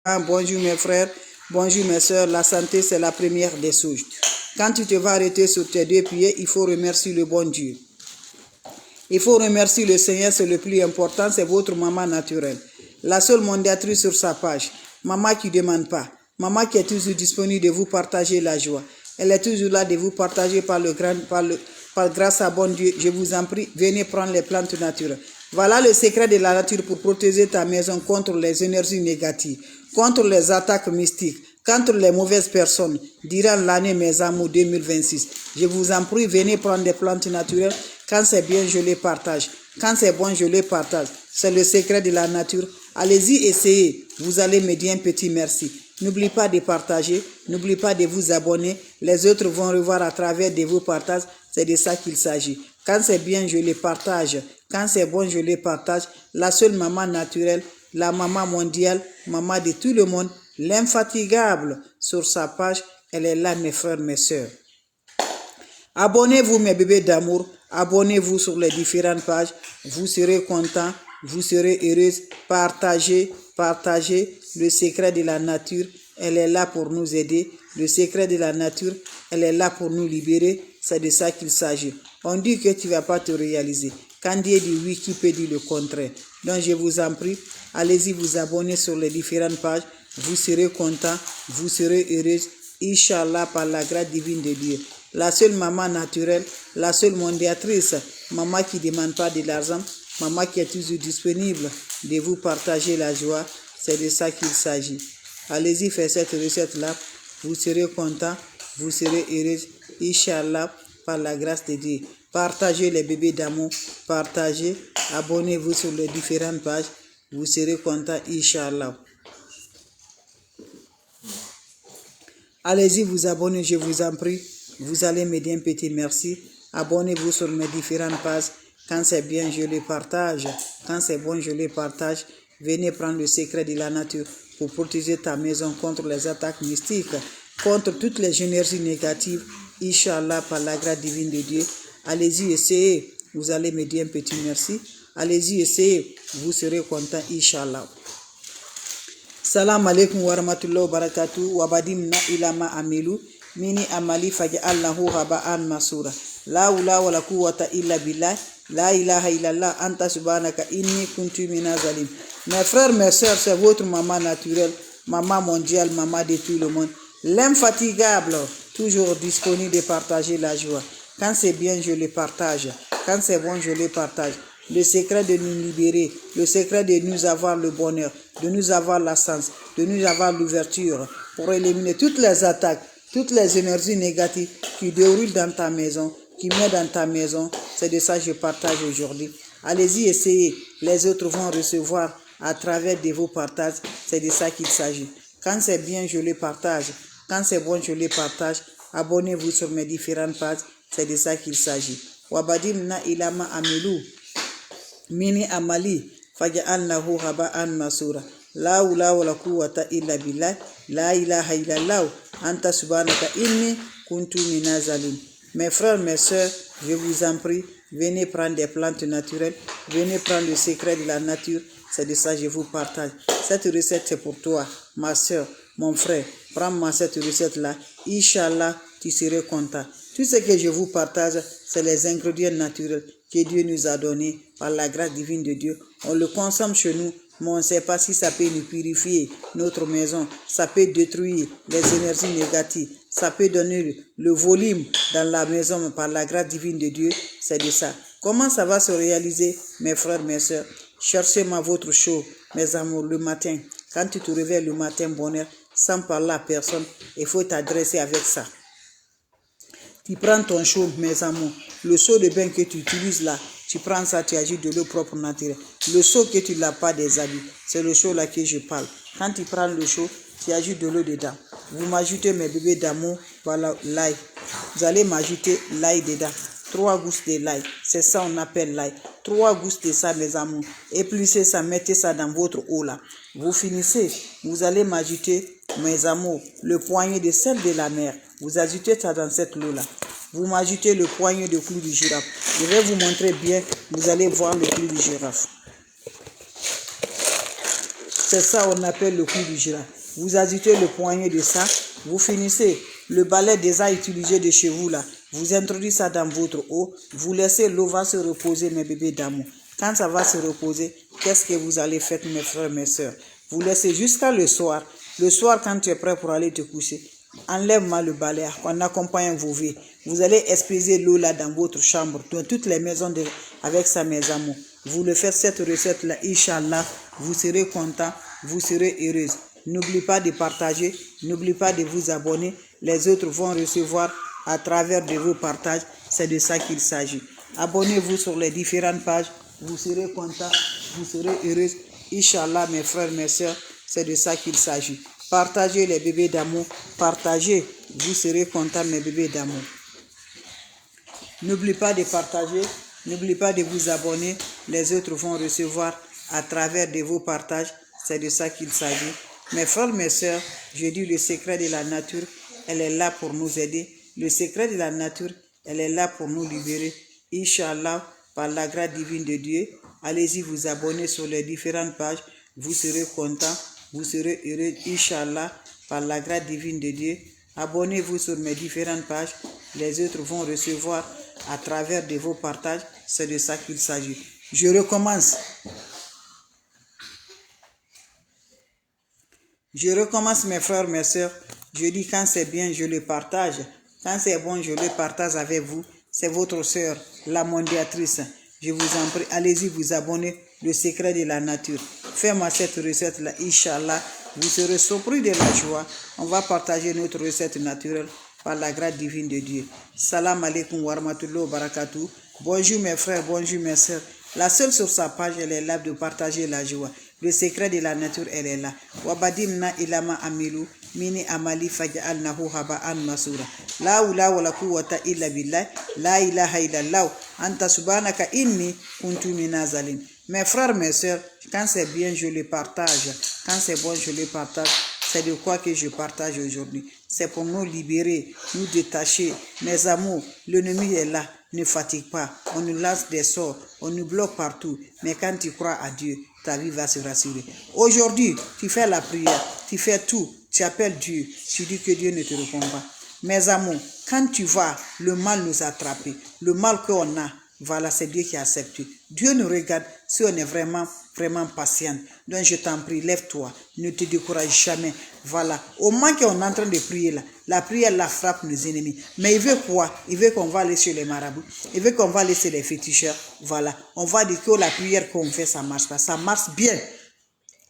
Bonjour mes frères, bonjour mes soeurs. La santé, c'est la première des choses. Quand tu te vas arrêter sur tes deux pieds, il faut remercier le bon Dieu. Il faut remercier le Seigneur, c'est le plus important, c'est votre maman naturelle. La seule mondiatrice sur sa page. Maman qui ne demande pas. Maman qui est toujours disponible de vous partager la joie. Elle est toujours là de vous partager par grâce à bon Dieu. Je vous en prie, venez prendre les plantes naturelles. Voilà le secret de la nature pour protéger ta maison contre les énergies négatives, contre les attaques mystiques, contre les mauvaises personnes, durant l'année mes amours 2026. Je vous en prie, venez prendre des plantes naturelles. Quand c'est bien, je les partage. Quand c'est bon, je les partage. C'est le secret de la nature. Allez-y, essayez. Vous allez me dire un petit merci. N'oubliez pas de partager. N'oubliez pas de vous abonner. Les autres vont revoir à travers de vos partages. C'est de ça qu'il s'agit. Quand c'est bien, je les partage. Quand c'est bon, je les partage. La seule maman naturelle, la maman mondiale, maman de tout le monde, l'infatigable sur sa page, elle est là, mes frères, mes soeurs. Abonnez-vous, mes bébés d'amour. Abonnez-vous sur les différentes pages. Vous serez contents, vous serez heureux. Partagez, partagez le secret de la nature. Elle est là pour nous aider. Le secret de la nature, elle est là pour nous libérer. C'est de ça qu'il s'agit. On dit que tu ne vas pas te réaliser. Quand Dieu dit oui, qui peut dire le contraire? Donc je vous en prie, allez-y vous abonner sur les différentes pages. Vous serez contents, vous serez heureux. Inch'Allah, par la grâce divine de Dieu. La seule maman naturelle, la seule mondiatrice, maman qui ne demande pas de l'argent, maman qui est toujours disponible de vous partager la joie, c'est de ça qu'il s'agit. Allez-y faire cette recette-là, vous serez content, vous serez heureux, Inch'Allah, par la grâce de Dieu. Partagez les bébés d'amour, partagez, abonnez-vous sur les différentes pages, vous serez content, Inch'Allah. Allez-y vous abonner, je vous en prie. Vous allez me dire un petit merci. Abonnez-vous sur mes différentes pages. Quand c'est bien, je les partage. Quand c'est bon, je les partage. Venez prendre le secret de la nature pour protéger ta maison contre les attaques mystiques, contre toutes les énergies négatives. Inch'Allah, par la grâce divine de Dieu. Allez-y, essayez. Vous allez me dire un petit merci. Allez-y, essayez. Vous serez content, Inch'Allah. Salam alaikum wa rahmatullahi wa barakatuh. Wabadim na ilama amilu. Mini amali faj'alnahu haba'an masura. La ula wa la quwwata illa billah. La ilaha illallah anta subhanaka inni kuntu minaz zalim. Mes frères, mes soeurs, c'est votre maman naturelle, maman mondiale, maman de tout le monde. L'infatigable, toujours disponible de partager la joie. Quand c'est bien, je le partage. Quand c'est bon, je le partage. Le secret de nous libérer, le secret de nous avoir le bonheur, de nous avoir la sens, de nous avoir l'ouverture pour éliminer toutes les attaques, toutes les énergies négatives qui déroulent dans ta maison, qui mettent dans ta maison. C'est de ça que je partage aujourd'hui. Allez-y, essayez. Les autres vont recevoir à travers de vos partages. C'est de ça qu'il s'agit. Quand c'est bien, je les partage. Quand c'est bon, je les partage. Abonnez-vous sur mes différentes pages. C'est de ça qu'il s'agit. Wabadim na ilama amilu. Mini amali faj'alnahu haba'an masura. La ula wa la quwwata illa billah. La ilaha illallah anta subhanaka inni kuntu minaz zalim. Mes frères, mes soeurs, je vous en prie, venez prendre des plantes naturelles, venez prendre le secret de la nature. C'est de ça que je vous partage. Cette recette, c'est pour toi, ma soeur, mon frère. Prends-moi cette recette-là. Inch'Allah, tu seras content. Tout ce que je vous partage, c'est les ingrédients naturels que Dieu nous a donnés par la grâce divine de Dieu. On le consomme chez nous, mais on ne sait pas si ça peut nous purifier notre maison. Ça peut détruire les énergies négatives. Ça peut donner le volume dans la maison par la grâce divine de Dieu. C'est de ça. Comment ça va se réaliser, mes frères, mes soeurs? Cherchez-moi votre show, mes amours, le matin. Quand tu te réveilles le matin, bonheur, sans parler à personne, il faut t'adresser avec ça. Tu prends ton chaud, mes amours, le seau de bain que tu utilises là, tu prends ça, tu ajoutes de l'eau propre naturelle. Le seau que tu ne l'as pas des habits, c'est le chaud là que je parle. Quand tu prends le chaud, tu ajoutes de l'eau dedans. Vous m'ajoutez mes bébés d'amour, voilà l'ail. Vous allez m'ajouter l'ail dedans. 3 gousses de l'ail, c'est ça on appelle l'ail. 3 gousses de ça, mes amours. Épluchez ça, mettez ça dans votre eau là. Vous finissez, vous allez m'ajouter, mes amours, le poignet de sel de la mer. Vous ajoutez ça dans cette eau-là. Vous m'ajoutez le poignet de clou du girafe. Je vais vous montrer bien. Vous allez voir le clou du girafe. C'est ça on appelle le clou du girafe. Vous ajoutez le poignet de ça, vous finissez. Le balai déjà utilisé de chez vous là, vous introduisez ça dans votre eau, vous laissez l'eau va se reposer mes bébés d'amour. Quand ça va se reposer, qu'est-ce que vous allez faire mes frères, mes soeurs? Vous laissez jusqu'à le soir. Le soir quand tu es prêt pour aller te coucher, enlève-moi le balai en accompagnant vos vies. Vous allez exposer l'eau là dans votre chambre, dans toutes les maisons avec ça mes amours. Vous le faites cette recette là, Inch'Allah, vous serez content, vous serez heureuse. N'oubliez pas de partager, n'oubliez pas de vous abonner. Les autres vont recevoir à travers de vos partages. C'est de ça qu'il s'agit. Abonnez-vous sur les différentes pages. Vous serez content, vous serez heureuse. Inch'Allah, mes frères, mes soeurs, c'est de ça qu'il s'agit. Partagez les bébés d'amour. Partagez, vous serez content, mes bébés d'amour. N'oubliez pas de partager. N'oubliez pas de vous abonner. Les autres vont recevoir à travers de vos partages. C'est de ça qu'il s'agit. Mes frères, mes soeurs, je dis le secret de la nature, elle est là pour nous aider. Le secret de la nature, elle est là pour nous libérer. Inch'Allah, par la grâce divine de Dieu, allez-y vous abonner sur les différentes pages. Vous serez content, vous serez heureux. Inch'Allah, par la grâce divine de Dieu, abonnez-vous sur mes différentes pages. Les autres vont recevoir à travers de vos partages. C'est de ça qu'il s'agit. Je recommence. Je recommence mes frères, mes soeurs. Je dis quand c'est bien, je le partage. Quand c'est bon, je le partage avec vous. C'est votre soeur, la mondiatrice. Je vous en prie, allez-y vous abonner. Le secret de la nature. Fais-moi cette recette-là, Inch'Allah. Vous serez surpris de la joie. On va partager notre recette naturelle par la grâce divine de Dieu. Salam alaikum wa rahmatullahi wa barakatuh. Bonjour mes frères, bonjour mes soeurs. La seule sur sa page, elle est là de partager la joie. Le secret de la nature, elle est là. Wabadimna ilama amilu mini amali faj'alnahu haba'an masura. La hawla wala quwwata illa billah. La ilaha illallah. Anta subhanaka inni kuntu minazalin. Mes frères, mes soeurs, quand c'est bien, je le partage. Quand c'est bon, je le partage. C'est de quoi que je partage aujourd'hui. C'est pour nous libérer, nous détacher. Mes amours, l'ennemi est là. Ne fatigue pas. On nous lance des sorts. On nous bloque partout. Mais quand tu crois à Dieu, ta vie va se rassurer. Aujourd'hui, tu fais la prière. Tu fais tout. Tu appelles Dieu. Tu dis que Dieu ne te répond pas. Mes amours, quand tu vas, le mal nous attrape. Le mal qu'on a, voilà, c'est Dieu qui accepte. Dieu nous regarde si on est vraiment patient. Donc je t'en prie, lève-toi. Ne te décourage jamais. Voilà. Au moment qu'on est en train de prier là, la prière la frappe nos ennemis. Mais il veut quoi? Il veut qu'on va aller chez les marabouts. Il veut qu'on va laisser les féticheurs. Voilà. On va dire que la prière qu'on fait, ça marche pas. Ça marche bien.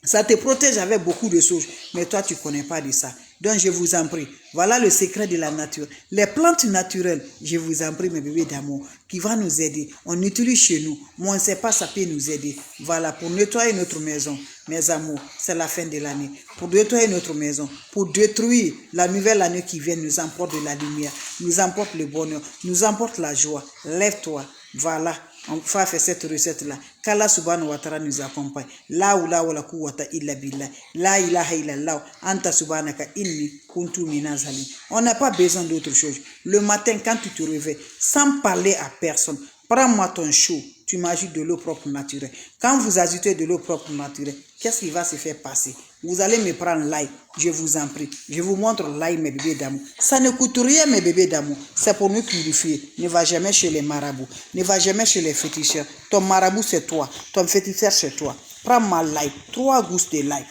Ça te protège avec beaucoup de choses. Mais toi, tu ne connais pas de ça. Donc, je vous en prie. Voilà le secret de la nature. Les plantes naturelles, je vous en prie, mes bébés d'amour, qui vont nous aider. On utilise chez nous, mais on ne sait pas, ça peut nous aider. Voilà, pour nettoyer notre maison, mes amours, c'est la fin de l'année. Pour nettoyer notre maison, pour détruire la nouvelle année qui vient, nous emporte de la lumière, nous emporte le bonheur, nous emporte la joie. Lève-toi. Voilà. On va faire cette recette-là. Qu'Allah subhanahu wa ta'ala nous accompagne. La hawla wala quwwata illa billah. La ilaha illallah. Anta subhanaka inni kuntu minazalin. On n'a pas besoin d'autre chose. Le matin, quand tu te réveilles, sans parler à personne, prends-moi ton chaud. Tu m'ajoutes de l'eau propre naturelle. Quand vous ajoutez de l'eau propre naturelle, qu'est-ce qui va se faire passer? Vous allez me prendre l'ail, je vous en prie. Je vous montre l'ail, mes bébés d'amour. Ça ne coûte rien, mes bébés d'amour. C'est pour nous purifier. Ne va jamais chez les marabouts. Ne va jamais chez les féticheurs. Ton marabout, c'est toi. Ton féticheur, c'est toi. Prends-moi l'ail. 3 gousses de l'ail.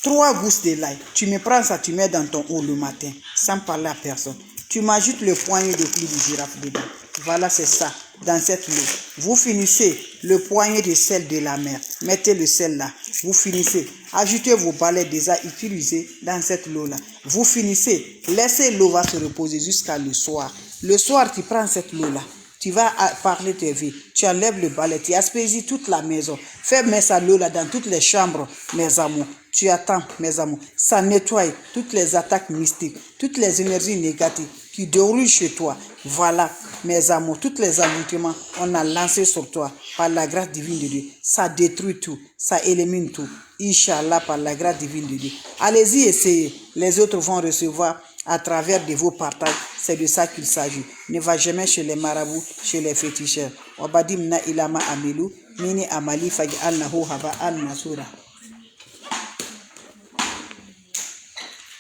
3 gousses de l'ail. Tu me prends ça, tu mets dans ton eau le matin, sans parler à personne. Tu m'ajoutes le poignet de clou de girafe dedans. Voilà, c'est ça, dans cette eau. Vous finissez le poignet de sel de la mer. Mettez le sel là. Vous finissez. Ajoutez vos balais déjà utilisés dans cette eau-là. Vous finissez. Laissez l'eau va se reposer jusqu'à le soir. Le soir, tu prends cette eau-là. Tu vas parler tes vies. Tu enlèves le balai. Tu aspésis toute la maison. Fais mettre ça l'eau là dans toutes les chambres, mes amours. Tu attends, mes amours. Ça nettoie toutes les attaques mystiques, toutes les énergies négatives qui déroulent chez toi. Voilà, mes amours, tous les envoûtements, on a lancé sur toi par la grâce divine de Dieu. Ça détruit tout, ça élimine tout. Inch'Allah, par la grâce divine de Dieu. Allez-y, essayez. Les autres vont recevoir à travers de vos partages. C'est de ça qu'il s'agit. Ne va jamais chez les marabouts, chez les féticheurs. Wabadimna ilama amilu, mini amali faj'alnahu haba'an mansura.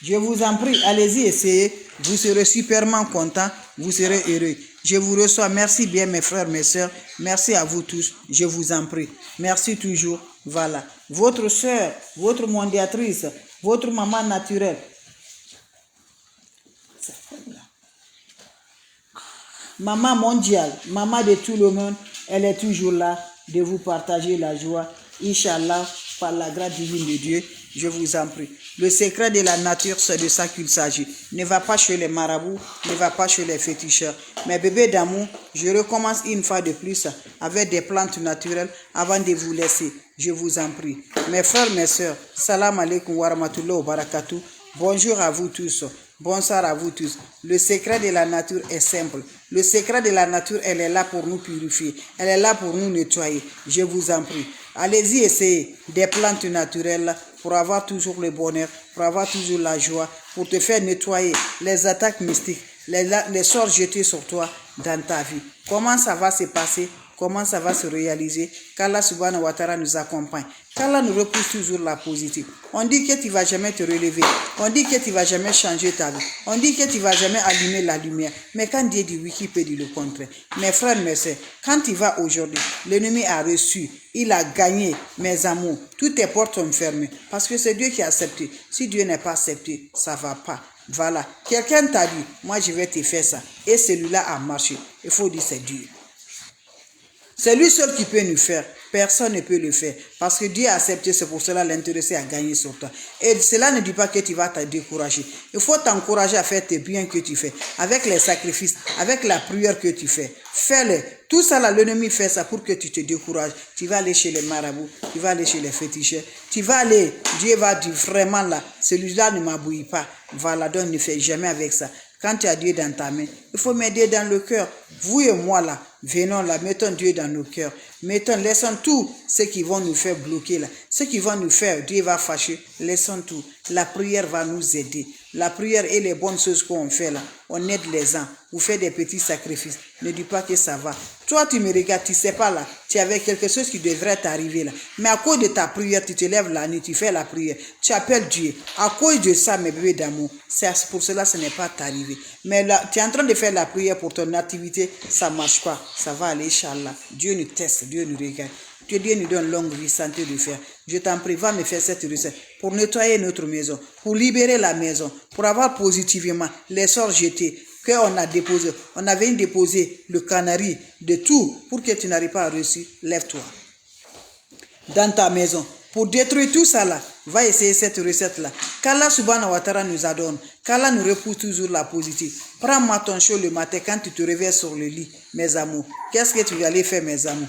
Je vous en prie, allez-y, essayez. Vous serez superment content, vous serez heureux. Je vous reçois. Merci bien mes frères, mes sœurs. Merci à vous tous. Je vous en prie. Merci toujours. Voilà. Votre sœur, votre mondiatrice, votre maman naturelle. Maman mondiale, maman de tout le monde, elle est toujours là de vous partager la joie. Inch'Allah, par la grâce divine de Dieu, je vous en prie. Le secret de la nature, c'est de ça qu'il s'agit. Ne va pas chez les marabouts, ne va pas chez les féticheurs. Mes bébés d'amour, je recommence une fois de plus avec des plantes naturelles avant de vous laisser. Je vous en prie. Mes frères, mes sœurs, salam alaikum wa rahmatullahi wa barakatuh. Bonjour à vous tous. Bonsoir à vous tous. Le secret de la nature est simple. Le secret de la nature, elle est là pour nous purifier. Elle est là pour nous nettoyer. Je vous en prie. Allez-y essayer des plantes naturelles pour avoir toujours le bonheur, pour avoir toujours la joie, pour te faire nettoyer les attaques mystiques, les sorts jetés sur toi dans ta vie. Comment ça va se passer? Comment ça va se réaliser? Qu'Allah subhanahu wa ta'ala nous accompagne. Qu'Allah nous repousse toujours la positive. On dit que tu ne vas jamais te relever. On dit que tu ne vas jamais changer ta vie. On dit que tu ne vas jamais allumer la lumière. Mais quand Dieu dit oui, qui peut dire le contraire? Mes frères, mes sœurs, quand tu vas aujourd'hui, l'ennemi a reçu, il a gagné, mes amours. Toutes tes portes sont fermées. Parce que c'est Dieu qui a accepté. Si Dieu n'est pas accepté, ça ne va pas. Voilà. Quelqu'un t'a dit, moi je vais te faire ça. Et celui-là a marché. Il faut dire c'est Dieu. C'est lui seul qui peut nous faire. Personne ne peut le faire. Parce que Dieu a accepté, c'est pour cela l'intéressé a gagné sur toi. Et cela ne dit pas que tu vas te décourager. Il faut t'encourager à faire tes biens que tu fais. Avec les sacrifices, avec la prière que tu fais. Fais-le. Tout ça, là, l'ennemi fait ça pour que tu te décourages. Tu vas aller chez les marabouts, tu vas aller chez les féticheurs. Tu vas aller, Dieu va dire vraiment là, celui-là ne m'abouille pas. Voilà, donc ne fais jamais avec ça. Quand tu as Dieu dans ta main, il faut m'aider dans le cœur. Vous et moi là, venons là, mettons Dieu dans nos cœurs. Laissons tout ce qui vont nous faire bloquer là. Ce qui vont nous faire, Dieu va fâcher. Laissons tout. La prière va nous aider. La prière et les bonnes choses qu'on fait là, on aide les gens. Vous faites des petits sacrifices. Ne dis pas que ça va. Toi, tu me regardes, tu ne sais pas là. Tu avais quelque chose qui devrait t'arriver là. Mais à cause de ta prière, tu te lèves la nuit, tu fais la prière. Tu appelles Dieu. À cause de ça, mes bébés d'amour, c'est pour cela que ce n'est pas t'arriver. Mais là, tu es en train de faire la prière pour ton activité, ça ne marche pas. Ça va aller, Inch'Allah. Dieu nous teste, Dieu nous regarde. Que Dieu nous donne longue vie, santé de faire. Je t'en prie, va me faire cette recette pour nettoyer notre maison, pour libérer la maison, pour avoir positivement les sorts jetés qu'on a déposés. On avait déposé le canari de tout pour que tu n'arrives pas à réussir. Lève-toi. Dans ta maison, pour détruire tout ça là, va essayer cette recette-là. Qu'Allah subhanahu wa ta'ala nous adonne. Qu'Allah nous repousse toujours la positive. Prends-moi ton chaud le matin quand tu te réveilles sur le lit, mes amours. Qu'est-ce que tu vas aller faire, mes amours?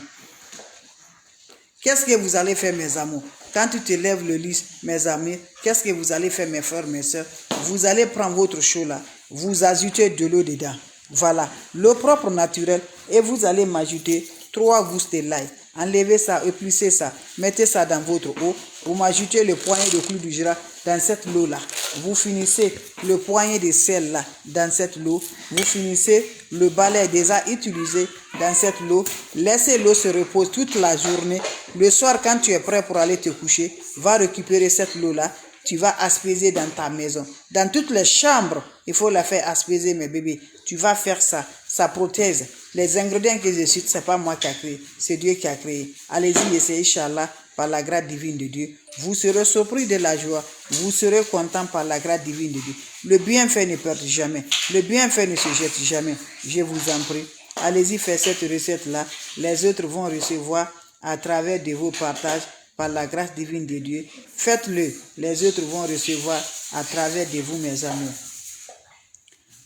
Qu'est-ce que vous allez faire, mes amours? Quand tu te lèves le lit, mes amis, qu'est-ce que vous allez faire, mes frères, mes soeurs? Vous allez prendre votre chaud là, vous ajoutez de l'eau dedans. Voilà, l'eau propre naturelle, et vous allez m'ajouter 3 gousses de l'ail. Enlevez ça, épluchez ça, mettez ça dans votre eau. Vous m'ajoutez le poignet de clou du gras dans cette eau là. Vous finissez le poignet de sel là dans cette eau. Vous finissez le balai déjà utilisé dans cette eau. Laissez l'eau se reposer toute la journée. Le soir, quand tu es prêt pour aller te coucher, va récupérer cette eau là. Tu vas asperger dans ta maison. Dans toutes les chambres, il faut la faire asperger, mes bébés. Tu vas faire ça. Ça protège. Les ingrédients que je cite, ce n'est pas moi qui ai créé. C'est Dieu qui a créé. Allez-y, essayez, Inch'Allah, par la grâce divine de Dieu. Vous serez surpris de la joie. Vous serez content par la grâce divine de Dieu. Le bienfait ne perd jamais. Le bienfait ne se jette jamais. Je vous en prie. Allez-y, faites cette recette-là. Les autres vont recevoir à travers de vos partages. Par la grâce divine de Dieu, faites-le. Les autres vont recevoir à travers de vous, mes amis.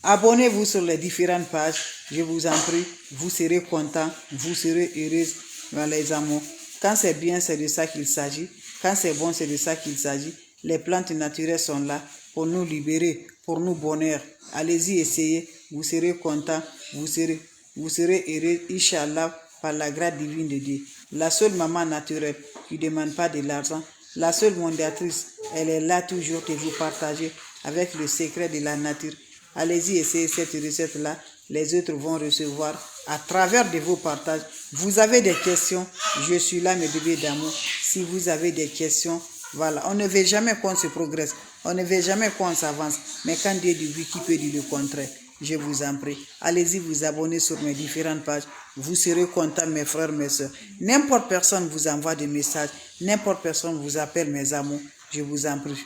Abonnez-vous sur les différentes pages. Je vous en prie. Vous serez contents. Vous serez heureux, les amours. Quand c'est bien, c'est de ça qu'il s'agit. Quand c'est bon, c'est de ça qu'il s'agit. Les plantes naturelles sont là pour nous libérer, pour nous bonheur. Allez-y, essayez. Vous serez contents. Vous serez heureux, Inch'Allah, par la grâce divine de Dieu. La seule maman naturelle qui ne demande pas de l'argent, la seule mondiatrice, elle est là toujours de vous partager avec le secret de la nature. Allez-y, essayez cette recette-là. Les autres vont recevoir à travers de vos partages. Vous avez des questions, je suis là, mes bébés d'amour. Si vous avez des questions, voilà, on ne veut jamais qu'on se progresse, on ne veut jamais qu'on s'avance. Mais quand Dieu dit oui, qui peut dire le contraire? Je vous en prie, allez-y vous abonner sur mes différentes pages. Vous serez contents, mes frères, mes soeurs. N'importe personne vous envoie des messages, n'importe personne vous appelle, mes amours. Je vous en prie.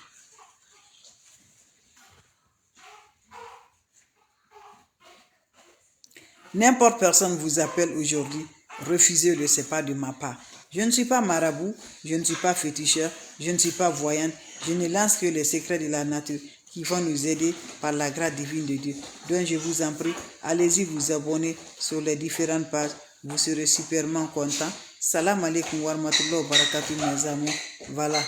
N'importe personne vous appelle aujourd'hui, refusez-le, ce n'est pas de ma part. Je ne suis pas marabout, je ne suis pas féticheur, je ne suis pas voyante, je ne lance que les secrets de la nature qui vont nous aider par la grâce divine de Dieu. Donc je vous en prie, allez-y vous abonner sur les différentes pages, vous serez superment contents. Salam alaikum wa rahmatullahi wa barakatuh, mes amours. Voilà.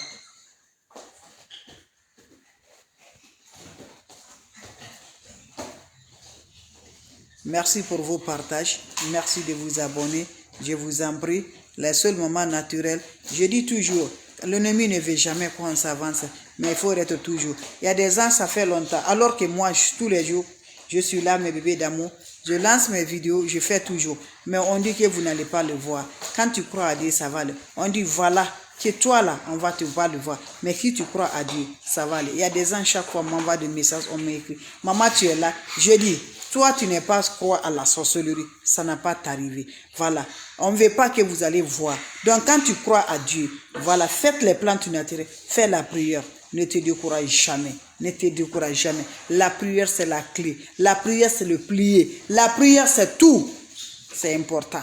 Merci pour vos partages. Merci de vous abonner. Je vous en prie. Les seuls moments naturels. Je dis toujours, l'ennemi ne veut jamais qu'on s'avance. Mais il faut être toujours. Il y a des gens, ça fait longtemps. Alors que moi, tous les jours, je suis là, mes bébés d'amour. Je lance mes vidéos, je fais toujours. Mais on dit que vous n'allez pas le voir. Quand tu crois à Dieu, ça va. On dit, voilà, que toi là, on va te voir le voir. Mais si tu crois à Dieu, ça va aller. Il y a des gens, chaque fois, on m'envoie des messages, on m'écrit. Maman, tu es là. Je dis, toi, tu n'es pas croire à la sorcellerie. Ça n'a pas t'arriver. Voilà. On ne veut pas que vous allez voir. Donc, quand tu crois à Dieu, voilà, faites les plantes naturelles. Fais la prière. Ne te décourage jamais. Ne te décourage jamais. La prière, c'est la clé. La prière, c'est le plier. La prière, c'est tout. C'est important.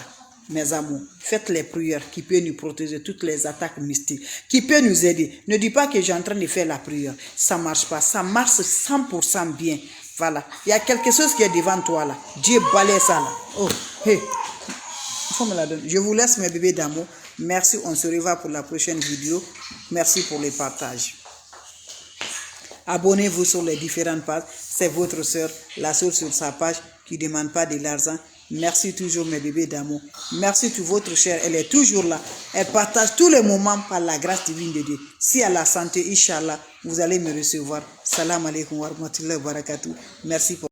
Mes amours, faites les prières qui peuvent nous protéger toutes les attaques mystiques, qui peuvent nous aider. Ne dis pas que j'ai en train de faire la prière. Ça ne marche pas. Ça marche 100% bien. Voilà. Il y a quelque chose qui est devant toi là. Dieu balaye ça là. Oh, hey. Il faut me la donner. Je vous laisse, mes bébés d'amour. Merci. On se revoit pour la prochaine vidéo. Merci pour les partages. Abonnez-vous sur les différentes pages. C'est votre soeur, la soeur sur sa page qui ne demande pas de l'argent. Merci toujours, mes bébés d'amour. Merci tout votre chère. Elle est toujours là. Elle partage tous les moments par la grâce divine de Dieu. Si elle a la santé, Inch'Allah, vous allez me recevoir. Salam alaikum wa rahmatullahi wa barakatuh. Merci pour